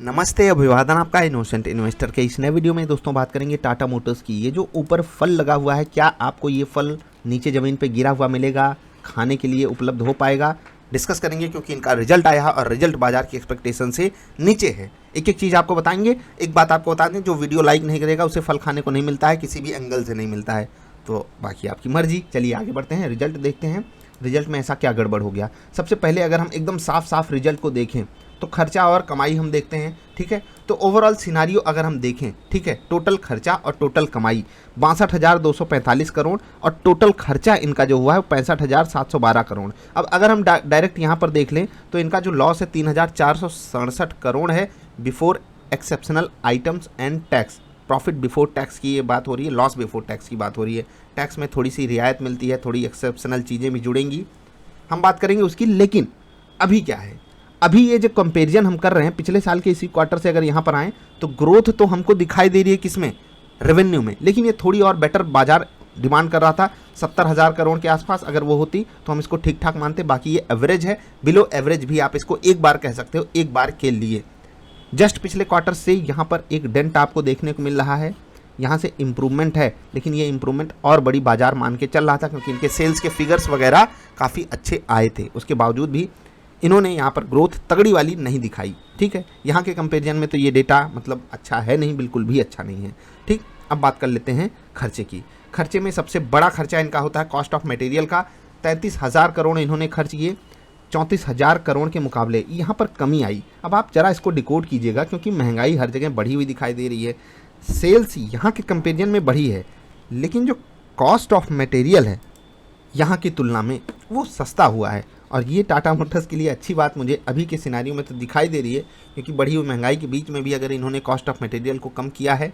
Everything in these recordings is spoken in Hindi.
नमस्ते, अभिवादन आपका इनोसेंट इन्वेस्टर के इस नए वीडियो में दोस्तों बात करेंगे टाटा मोटर्स की। ये जो ऊपर फल लगा हुआ है, क्या आपको ये फल नीचे ज़मीन पे गिरा हुआ मिलेगा, खाने के लिए उपलब्ध हो पाएगा, डिस्कस करेंगे क्योंकि इनका रिजल्ट आया है और रिजल्ट बाजार की एक्सपेक्टेशन से नीचे है। एक एक चीज़ आपको बताएंगे। एक बात आपको बता दें, जो वीडियो लाइक नहीं करेगा उसे फल खाने को नहीं मिलता है, किसी भी एंगल से नहीं मिलता है, तो बाकी आपकी मर्जी। चलिए आगे बढ़ते हैं, रिजल्ट देखते हैं। रिजल्ट में ऐसा क्या गड़बड़ हो गया। सबसे पहले अगर हम एकदम साफ साफ रिजल्ट को देखें तो खर्चा और कमाई हम देखते हैं, ठीक है। तो ओवरऑल सिनारियो अगर हम देखें, ठीक है, टोटल खर्चा और टोटल कमाई 62,245 करोड़ और टोटल खर्चा इनका जो हुआ है 65,712 करोड़। अब अगर हम डायरेक्ट यहाँ पर देख लें तो इनका जो लॉस है 3,467 करोड़ है before exceptional items and tax. Profit before tax की ये बात हो रही है, लॉस बिफोर टैक्स की बात हो रही है। टैक्स में थोड़ी सी रियायत मिलती है, थोड़ी एक्सेप्शनल चीज़ें भी जुड़ेंगी, हम बात करेंगे उसकी। लेकिन अभी क्या है, अभी ये जो कंपैरिजन हम कर रहे हैं पिछले साल के इसी क्वार्टर से अगर यहाँ पर आएँ तो ग्रोथ तो हमको दिखाई दे रही है किसमें, रेवेन्यू में। लेकिन ये थोड़ी और बेटर बाजार डिमांड कर रहा था, 70,000 करोड़ के आसपास अगर वो होती तो हम इसको ठीक ठाक मानते। बाकी ये एवरेज है, बिलो एवरेज भी आप इसको एक बार कह सकते हो, एक बार के लिए। जस्ट पिछले क्वार्टर से यहाँ पर एक डेंट आपको देखने को मिल रहा है, यहाँ से इम्प्रूवमेंट है, लेकिन ये इम्प्रूवमेंट और बड़ी बाजार मान के चल रहा था क्योंकि इनके सेल्स के फिगर्स वगैरह काफ़ी अच्छे आए थे। उसके बावजूद भी इन्होंने यहाँ पर ग्रोथ तगड़ी वाली नहीं दिखाई, ठीक है। यहाँ के कंपेरिजन में तो ये डेटा मतलब अच्छा है नहीं, बिल्कुल भी अच्छा नहीं है, ठीक। अब बात कर लेते हैं खर्चे की। खर्चे में सबसे बड़ा खर्चा इनका होता है कॉस्ट ऑफ मटेरियल का। 33,000 करोड़ इन्होंने खर्च किए, 34,000 करोड़ के मुकाबले यहाँ पर कमी आई। अब आप जरा इसको डिकोड कीजिएगा क्योंकि महंगाई हर जगह बढ़ी हुई दिखाई दे रही है। सेल्स यहाँ के कंपेरिजन में बढ़ी है, लेकिन जो कॉस्ट ऑफ मटेरियल है यहाँ की तुलना में वो सस्ता हुआ है। और ये टाटा मोटर्स के लिए अच्छी बात मुझे अभी के सिनारियो में तो दिखाई दे रही है, क्योंकि बढ़ी हुई महंगाई के बीच में भी अगर इन्होंने कॉस्ट ऑफ मटेरियल को कम किया है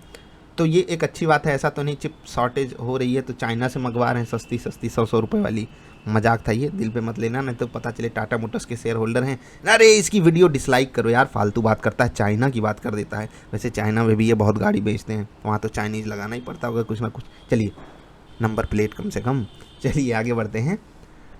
तो ये एक अच्छी बात है। ऐसा तो नहीं चिप शॉर्टेज हो रही है तो चाइना से मंगवा रहे हैं सस्ती सस्ती 100 रुपये वाली। मजाक था ये, दिल पे मत लेना, नहीं तो पता चले टाटा मोटर्स के शेयर होल्डर हैं, अरे इसकी वीडियो डिसलाइक करो यार, फालतू बात करता है, चाइना की बात कर देता है। वैसे चाइना में भी ये बहुत गाड़ी बेचते हैं, वहाँ तो चाइनीज़ लगाना ही पड़ता होगा कुछ ना कुछ। चलिए, नंबर प्लेट कम से कम। चलिए आगे बढ़ते हैं।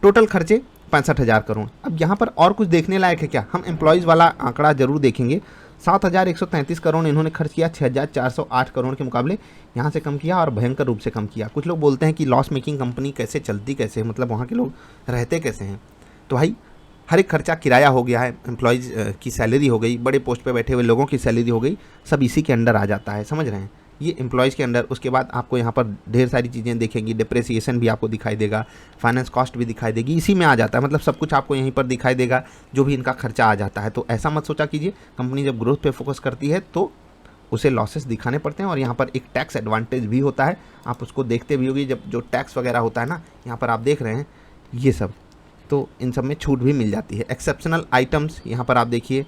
टोटल खर्चे 65,000 करोड़। अब यहाँ पर और कुछ देखने लायक है क्या, हम एम्प्लॉयज़ वाला आंकड़ा जरूर देखेंगे। 7,133 करोड़ इन्होंने खर्च किया, 6,408 करोड़ के मुकाबले यहाँ से कम किया और भयंकर रूप से कम किया। कुछ लोग बोलते हैं कि लॉस मेकिंग कंपनी कैसे चलती कैसे है, मतलब वहाँ के लोग रहते कैसे हैं। तो भाई हर एक खर्चा किराया हो गया है, एम्प्लॉयज़ की सैलरी हो गई, बड़े पोस्ट पे बैठे हुए लोगों की सैलरी हो गई, सब इसी के अंडर आ जाता है, समझ रहे हैं, ये एम्प्लॉयज़ के अंडर। उसके बाद आपको यहाँ पर ढेर सारी चीज़ें देखेंगी, डिप्रेसिएशन भी आपको दिखाई देगा, फाइनेंस कॉस्ट भी दिखाई देगी, इसी में आ जाता है। मतलब सब कुछ आपको यहीं पर दिखाई देगा जो भी इनका खर्चा आ जाता है। तो ऐसा मत सोचा कीजिए, कंपनी जब ग्रोथ पे फोकस करती है तो उसे लॉसेस दिखाने पड़ते हैं। और यहाँ पर एक टैक्स एडवांटेज भी होता है, आप उसको देखते भी होगी, जब जो टैक्स वगैरह होता है ना, यहाँ पर आप देख रहे हैं ये सब, तो इन सब में छूट भी मिल जाती है। एक्सेप्शनल आइटम्स यहाँ पर आप देखिए,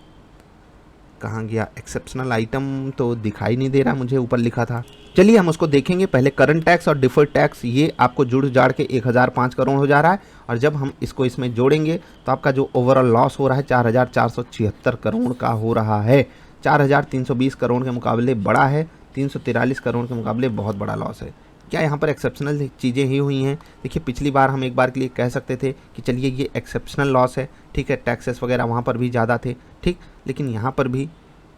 कहाँ गया एक्सेप्शनल आइटम, तो दिखाई नहीं दे रहा मुझे, ऊपर लिखा था। चलिए हम उसको देखेंगे। पहले करंट टैक्स और डिफर्ड टैक्स, ये आपको जुड़ जाड़ के 1,005 करोड़ हो जा रहा है। और जब हम इसको इसमें जोड़ेंगे तो आपका जो ओवरऑल लॉस हो रहा है 4,476 करोड़ का हो रहा है। 4,320 करोड़ के मुकाबले बड़ा है, 343 करोड़ के मुकाबले बहुत बड़ा लॉस है। क्या यहाँ पर एक्सेप्शनल चीज़ें ही हुई हैं? देखिए पिछली बार हम एक बार के लिए कह सकते थे कि चलिए ये एक्सेप्शनल लॉस है, ठीक है, टैक्सेस वगैरह वहाँ पर भी ज़्यादा थे, ठीक, लेकिन यहाँ पर भी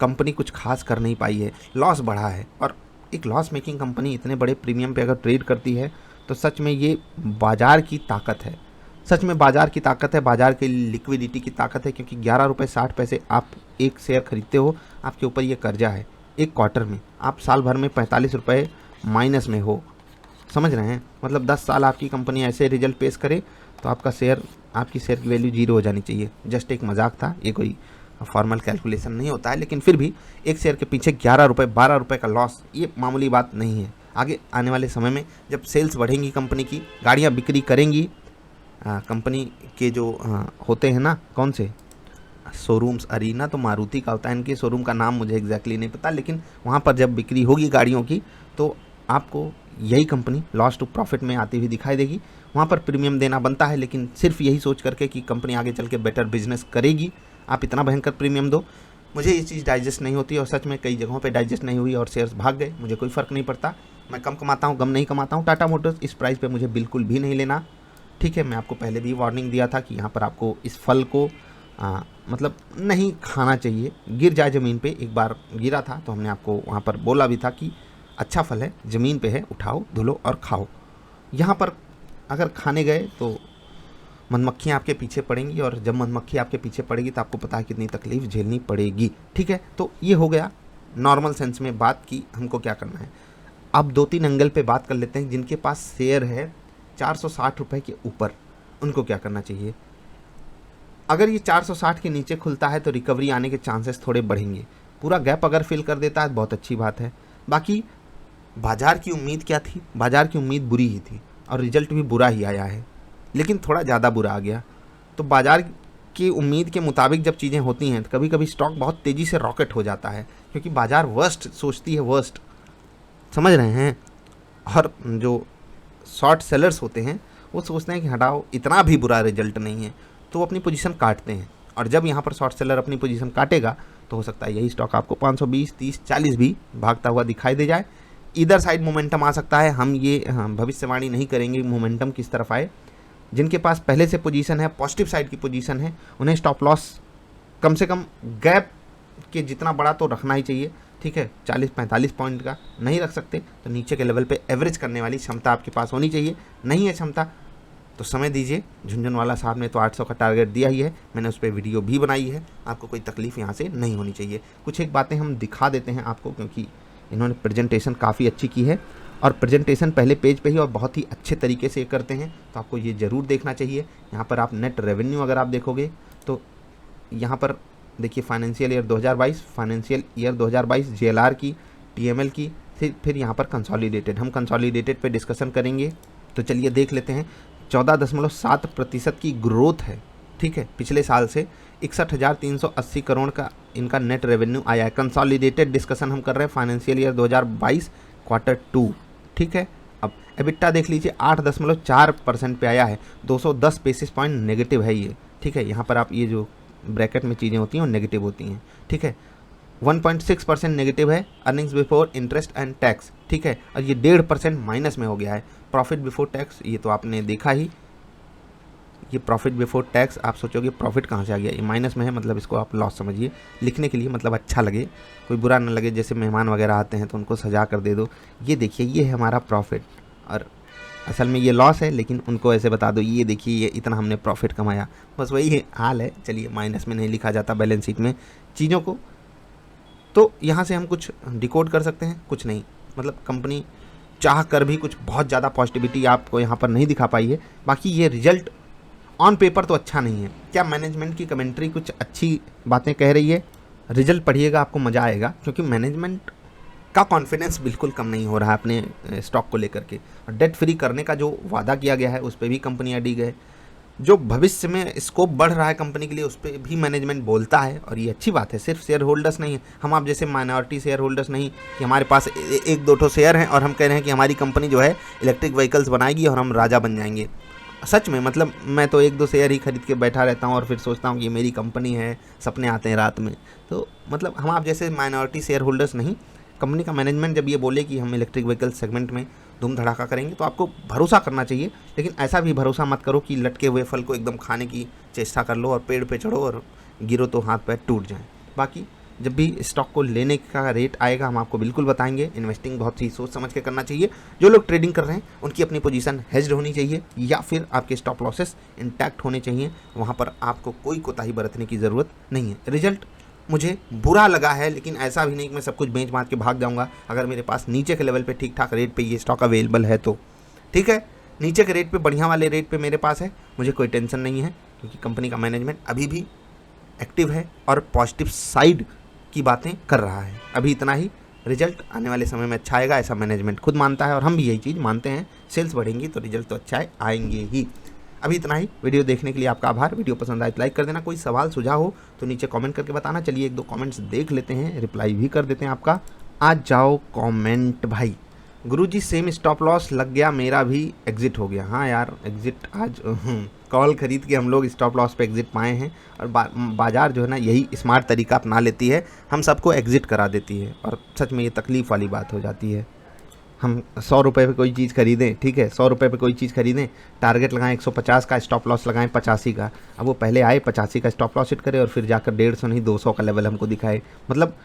कंपनी कुछ खास कर नहीं पाई है, लॉस बढ़ा है। और एक लॉस मेकिंग कंपनी इतने बड़े प्रीमियम पे अगर ट्रेड करती है तो सच में ये बाज़ार की ताकत है, सच में बाज़ार की ताकत है, बाज़ार की लिक्विडिटी की ताकत है। क्योंकि 11 रुपये 60 पैसे आप एक शेयर खरीदते हो, आपके ऊपर ये कर्जा है। एक क्वार्टर में आप साल भर में 45 रुपये माइनस में हो, समझ रहे हैं, मतलब 10 साल आपकी कंपनी ऐसे रिजल्ट पेश करे तो आपका शेयर, आपकी शेयर की वैल्यू 0 हो जानी चाहिए। जस्ट एक मजाक था, ये कोई फॉर्मल कैलकुलेशन नहीं होता है, लेकिन फिर भी एक शेयर के पीछे 11 रुपये 12 रुपये का लॉस, ये मामूली बात नहीं है। आगे आने वाले समय में जब सेल्स बढ़ेंगी, कंपनी की गाड़ियाँ बिक्री करेंगी, कंपनी के जो होते हैं ना, कौन से शोरूम्स, अरीना तो मारुति का होता है, इनके शोरूम का नाम मुझे एग्जैक्टली नहीं पता, लेकिन वहाँ पर जब बिक्री होगी गाड़ियों की तो आपको यही कंपनी लॉस टू प्रॉफिट में आती हुई दिखाई देगी। वहाँ पर प्रीमियम देना बनता है, लेकिन सिर्फ यही सोच करके कि कंपनी आगे चल के बेटर बिजनेस करेगी, आप इतना भयंकर प्रीमियम दो। मुझे ये चीज़ डाइजेस्ट नहीं होती और सच में कई जगहों पे डाइजेस्ट नहीं हुई और शेयर्स भाग गए। मुझे कोई फ़र्क नहीं पड़ता, मैं कम कमाता हूँ, गम नहीं कमाता हूँ। टाटा मोटर्स इस प्राइस पे मुझे बिल्कुल भी नहीं लेना, ठीक है। मैं आपको पहले भी वार्निंग दिया था कि यहाँ पर आपको इस फल को मतलब नहीं खाना चाहिए, गिर जाए ज़मीन पे। एक बार गिरा था तो हमने आपको वहाँ पर बोला भी था कि अच्छा फल है, ज़मीन पे है, उठाओ, धुलो और खाओ। यहाँ पर अगर खाने गए तो मधुमक्खियाँ आपके पीछे पड़ेंगी, और जब मधुमक्खी आपके पीछे पड़ेगी तो आपको पता है कितनी तकलीफ़ झेलनी पड़ेगी। ठीक है, तो ये हो गया नॉर्मल सेंस में बात की हमको क्या करना है। अब 2-3 एंगल पे बात कर लेते हैं। जिनके पास शेयर है 460 रुपये के ऊपर, उनको क्या करना चाहिए। अगर ये 460 के नीचे खुलता है तो रिकवरी आने के चांसेस थोड़े बढ़ेंगे। पूरा गैप अगर फिल कर देता है तो बहुत अच्छी बात है। बाकी बाज़ार की उम्मीद क्या थी, बाज़ार की उम्मीद बुरी ही थी और रिजल्ट भी बुरा ही आया है, लेकिन थोड़ा ज़्यादा बुरा आ गया। तो बाज़ार की उम्मीद के मुताबिक जब चीज़ें होती हैं तो कभी कभी स्टॉक बहुत तेज़ी से रॉकेट हो जाता है, क्योंकि बाज़ार वर्स्ट सोचती है, वर्स्ट, समझ रहे हैं। और जो शॉर्ट सेलर्स होते हैं वो सोचते हैं कि हटाओ इतना भी बुरा रिजल्ट नहीं है, तो वो अपनी पोजीशन काटते हैं। और जब यहाँ पर शॉर्ट सेलर अपनी पोजीशन काटेगा तो हो सकता है यही स्टॉक आपको 520, 30, 40 भी भागता हुआ दिखाई दे जाए। इधर साइड मोमेंटम आ सकता है। हम ये भविष्यवाणी नहीं करेंगे मोमेंटम किस तरफ आए। जिनके पास पहले से पोजीशन है, पॉजिटिव साइड की पोजीशन है, उन्हें स्टॉप लॉस कम से कम गैप के जितना बड़ा तो रखना ही चाहिए। ठीक है, 40-45 पॉइंट का नहीं रख सकते तो नीचे के लेवल पे एवरेज करने वाली क्षमता आपके पास होनी चाहिए। नहीं है क्षमता तो समय दीजिए। झुंझुनवाला साहब ने तो 800 का टारगेट दिया ही है, मैंने उस पर वीडियो भी बनाई है, आपको कोई तकलीफ़ यहाँ से नहीं होनी चाहिए। कुछ एक बातें हम दिखा देते हैं आपको, क्योंकि इन्होंने प्रेजेंटेशन काफ़ी अच्छी की है और प्रेजेंटेशन पहले पेज पे ही और बहुत ही अच्छे तरीके से करते हैं, तो आपको ये ज़रूर देखना चाहिए। यहाँ पर आप नेट रेवेन्यू अगर आप देखोगे तो यहाँ पर देखिए financial year 2022, financial year 2022 JLR की, TML की, फिर यहाँ पर कंसोलिडेटेड। हम कंसोलिडेटेड पे डिस्कशन करेंगे, तो चलिए देख लेते हैं। 14.7% की ग्रोथ है। ठीक है, पिछले साल से 61,380 करोड़ का इनका नेट रेवेन्यू आया है। कंसोलिडेटेड डिस्कशन हम कर रहे हैं फाइनेंशियल ईयर 2022 क्वार्टर 2। ठीक है, अब एबिटा देख लीजिए 8.4% पे आया है, 210 बेसिस पॉइंट नेगेटिव है ये। ठीक है, यहाँ पर आप ये जो ब्रैकेट में चीज़ें होती हैं वो नेगेटिव होती हैं। ठीक है, 1.6% नेगेटिव है earnings before interest and tax. ठीक है, और ये 1.5% माइनस में हो गया है। प्रॉफिट बिफोर टैक्स ये तो आपने देखा ही, ये प्रॉफिट बिफोर टैक्स आप सोचोगे प्रॉफिट कहाँ से आ गया, ये माइनस में है, मतलब इसको आप लॉस समझिए। लिखने के लिए मतलब अच्छा लगे, कोई बुरा ना लगे, जैसे मेहमान वगैरह आते हैं तो उनको सजा कर दे दो। ये देखिए ये है हमारा प्रॉफिट, और असल में ये लॉस है, लेकिन उनको ऐसे बता दो ये देखिए ये इतना हमने प्रॉफिट कमाया, बस वही हाल है। चलिए, माइनस में नहीं लिखा जाता बैलेंस शीट में चीज़ों को, तो यहाँ से हम कुछ डिकोड कर सकते हैं, कुछ नहीं। मतलब कंपनी चाह कर भी कुछ बहुत ज़्यादा पॉजिटिविटी आपको यहाँ पर नहीं दिखा पाई है। बाकी ये रिजल्ट ऑन पेपर तो अच्छा नहीं है। क्या मैनेजमेंट की कमेंट्री कुछ अच्छी बातें कह रही है, रिजल्ट पढ़िएगा आपको मज़ा आएगा, क्योंकि मैनेजमेंट का कॉन्फिडेंस बिल्कुल कम नहीं हो रहा है अपने स्टॉक को लेकर के। और डेट फ्री करने का जो वादा किया गया है उस पर भी कंपनियाँ डी गए। जो भविष्य में स्कोप बढ़ रहा है कंपनी के लिए उस पर भी मैनेजमेंट बोलता है, और ये अच्छी बात है। सिर्फ शेयर होल्डर्स नहीं है, हम आप जैसे माइनॉरिटी शेयर होल्डर्स नहीं कि हमारे पास 1-2 शेयर हैं और हम कह रहे हैं कि हमारी कंपनी जो है इलेक्ट्रिक व्हीकल्स बनाएगी और हम राजा बन जाएंगे। सच में, मतलब मैं तो 1-2 शेयर ही खरीद के बैठा रहता हूँ और फिर सोचता हूँ कि ये मेरी कंपनी है, सपने आते हैं रात में। तो मतलब हम आप जैसे माइनॉरिटी शेयर होल्डर्स नहीं, कंपनी का मैनेजमेंट जब ये बोले कि हम इलेक्ट्रिक व्हीकल सेगमेंट में धूम धड़ाका करेंगे तो आपको भरोसा करना चाहिए। लेकिन ऐसा भी भरोसा मत करो कि लटके हुए फल को एकदम खाने की चेष्टा कर लो और पेड़ पे चढ़ो और गिरो तो हाथ पैर टूट जाएं। बाकी जब भी स्टॉक को लेने का रेट आएगा हम आपको बिल्कुल बताएंगे। इन्वेस्टिंग बहुत ही सोच समझ के करना चाहिए। जो लोग ट्रेडिंग कर रहे हैं उनकी अपनी पोजीशन हेज्ड होनी चाहिए, या फिर आपके स्टॉप लॉसेस इंटैक्ट होने चाहिए। वहाँ पर आपको कोई कोताही बरतने की ज़रूरत नहीं है। रिजल्ट मुझे बुरा लगा है, लेकिन ऐसा भी नहीं कि मैं सब कुछ बेच बांट के भाग जाऊंगा। अगर मेरे पास नीचे के लेवल पे ठीक ठाक रेट पे ये स्टॉक अवेलेबल है तो ठीक है, नीचे के रेट पे बढ़िया वाले रेट पे मेरे पास है, मुझे कोई टेंशन नहीं है, क्योंकि कंपनी का मैनेजमेंट अभी भी एक्टिव है और पॉजिटिव साइड की बातें कर रहा है। अभी इतना ही, रिजल्ट आने वाले समय में अच्छा आएगा, ऐसा मैनेजमेंट खुद मानता है और हम भी यही चीज़ मानते हैं। सेल्स बढ़ेंगी तो रिजल्ट तो अच्छा आएंगे ही। अभी इतना ही। वीडियो देखने के लिए आपका आभार। वीडियो पसंद आए तो लाइक कर देना। कोई सवाल सुझाव हो तो नीचे कमेंट करके बताना। चलिए 1-2 कमेंट्स देख लेते हैं, रिप्लाई भी कर देते हैं आपका। आज जाओ कमेंट भाई। गुरुजी सेम स्टॉप लॉस लग गया, मेरा भी एग्जिट हो गया। हाँ यार, एग्जिट आज कॉल खरीद के हम लोग स्टॉप लॉस पे एग्जिट पाए हैं। और बाजार जो है ना यही स्मार्ट तरीका अपना लेती है, हम सबको एग्जिट करा देती है और सच में ये तकलीफ़ वाली बात हो जाती है। हम 100 रुपये पे कोई चीज़ खरीदें, ठीक है, 100 रुपये पे कोई चीज़ खरीदें, टारगेट लगाएं 150 का, स्टॉप लॉस लगाएं 85 का। अब वो पहले आए 85 का स्टॉप लॉस हिट करे और फिर जाकर 150 नहीं 200 का लेवल हमको दिखाए। मतलब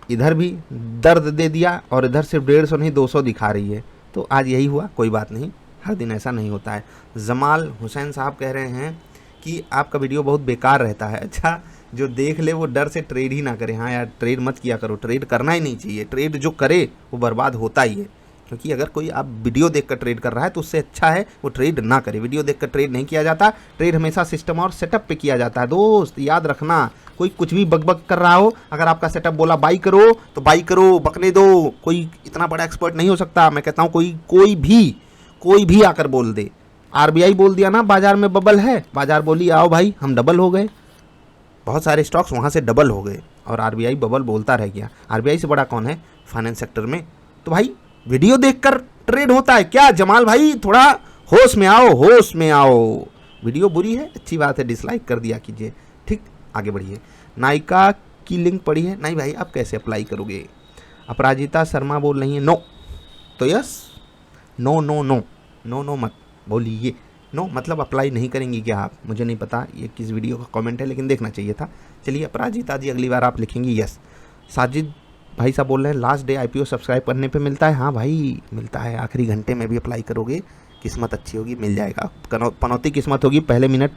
इधर भी दर्द दे दिया और इधर सिर्फ 150 नहीं 200 दिखा रही है। तो आज यही हुआ, कोई बात नहीं, हर दिन ऐसा नहीं होता है। जमाल हुसैन साहब कह रहे हैं कि आपका वीडियो बहुत बेकार रहता है। अच्छा, जो देख ले वो डर से ट्रेड ही ना करे। हाँ यार, ट्रेड मत किया करो, ट्रेड करना ही नहीं चाहिए। ट्रेड जो करे वो बर्बाद होता ही है, क्योंकि अगर कोई आप वीडियो देखकर ट्रेड कर रहा है तो उससे अच्छा है वो ट्रेड ना करे। वीडियो देखकर ट्रेड नहीं किया जाता, ट्रेड हमेशा सिस्टम और सेटअप पे किया जाता है। दोस्त याद रखना, कोई कुछ भी बकबक कर रहा हो, अगर आपका सेटअप बोला बाई करो तो बाई करो, बकने दो। कोई इतना बड़ा एक्सपर्ट नहीं हो सकता। मैं कहता हूँ कोई भी आकर बोल दे। आरबीआई बोल दिया ना बाजार में बबल है, बाजार बोली आओ भाई हम डबल हो गए, बहुत सारे स्टॉक्स वहाँ से डबल हो गए और आरबीआई बबल बोलता रह गया। आरबीआई से बड़ा कौन है फाइनेंस सेक्टर में? तो भाई वीडियो देखकर ट्रेड होता है क्या? जमाल भाई थोड़ा होश में आओ, होश में आओ। वीडियो बुरी है, अच्छी बात है, डिसलाइक कर दिया कीजिए, ठीक, आगे बढ़िए। नायका की लिंक पड़ी है? नहीं भाई, आप कैसे अप्लाई करोगे? अपराजिता शर्मा बोल रही है नो, तो yes, no no no no no मत बोलिए। नो मतलब अप्लाई नहीं करेंगी क्या आप? मुझे नहीं पता ये किस वीडियो का कमेंट है, लेकिन देखना चाहिए था। चलिए अपराजिता जी, अगली बार आप लिखेंगी यस। साजिद भाई साहब बोल रहे हैं लास्ट डे आईपीओ सब्सक्राइब करने पे मिलता है। हाँ भाई मिलता है, आखिरी घंटे में भी अप्लाई करोगे, किस्मत अच्छी होगी, मिल जाएगा। पनौती किस्मत होगी, पहले मिनट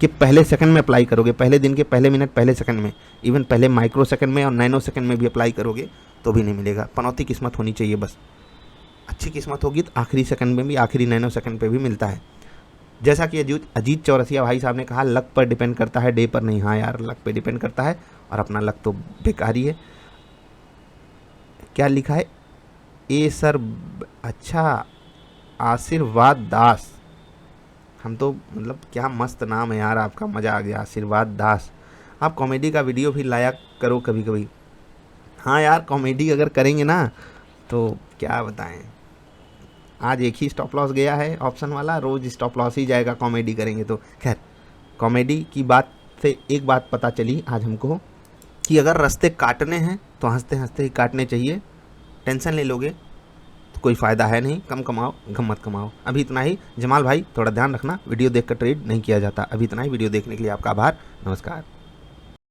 के पहले सेकंड में अप्लाई करोगे, पहले दिन के पहले मिनट पहले सेकंड में, इवन पहले माइक्रो सेकंड में और नैनो सेकंड में भी अप्लाई करोगे तो भी नहीं मिलेगा। पनौती किस्मत होनी चाहिए बस। अच्छी किस्मत होगी तो आखिरी सेकंड में भी, आखिरी नैनो सेकंड पे भी मिलता है। जैसा कि अजीत चौरसिया भाई साहब ने कहा, लक पर डिपेंड करता है, डे पर नहीं। हाँ यार, लक पे डिपेंड करता है और अपना लक तो बेकार ही है। क्या लिखा है? ए सर, अच्छा, आशीर्वाद दास। हम तो मतलब क्या मस्त नाम है यार आपका, मज़ा आ गया, आशीर्वाद दास। आप कॉमेडी का वीडियो भी लाया करो कभी कभी। हाँ यार, कॉमेडी अगर करेंगे ना तो क्या बताएं, आज एक ही स्टॉप लॉस गया है ऑप्शन वाला, रोज स्टॉप लॉस ही जाएगा कॉमेडी करेंगे तो। खैर, कॉमेडी की बात से एक बात पता चली आज हमको कि अगर रास्ते काटने हैं तो हंसते हंसते ही काटने चाहिए। टेंशन ले लोगे तो कोई फ़ायदा है नहीं, कम कमाओ गम मत कमाओ। अभी इतना ही। जमाल भाई थोड़ा ध्यान रखना, वीडियो देखकर ट्रेड नहीं किया जाता। अभी इतना ही। वीडियो देखने के लिए आपका आभार, नमस्कार।